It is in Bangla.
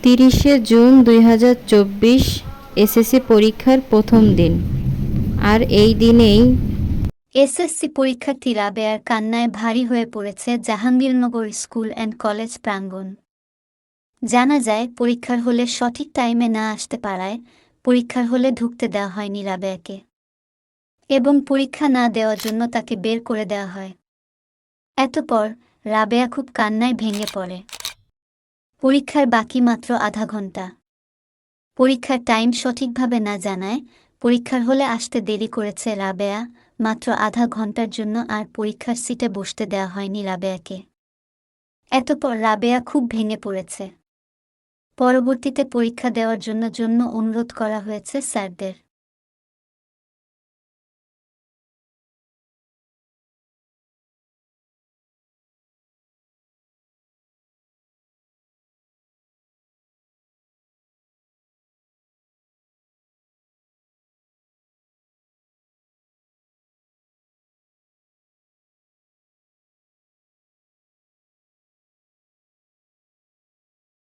30শে জুন 2024 এসএসসি পরীক্ষার প্রথম দিন। আর এই দিনেই এসএসসি পরীক্ষার্থী রাবেয়ার কান্নায় ভারী হয়ে পড়েছে জাহাঙ্গীরনগর স্কুল অ্যান্ড কলেজ প্রাঙ্গণ। জানা যায়, পরীক্ষার হলে সঠিক টাইমে না আসতে পারায় পরীক্ষার হলে ঢুকতে দেওয়া হয়নি রাবেয়াকে এবং পরীক্ষা না দেওয়ার জন্য তাকে বের করে দেওয়া হয়। এতপর রাবেয়া খুব কান্নায় ভেঙে পড়ে। পরীক্ষার বাকি মাত্র আধা ঘন্টা। পরীক্ষার টাইম সঠিকভাবে না জানায় পরীক্ষার হলে আসতে দেরি করেছে রাবেয়া মাত্র আধা ঘন্টার জন্য, আর পরীক্ষার সিটে বসতে দেওয়া হয়নি রাবেয়াকে। এতপর রাবেয়া খুব ভেঙে পড়েছে। পরবর্তীতে পরীক্ষা দেওয়ার জন্য অনুরোধ করা হয়েছে স্যারদের।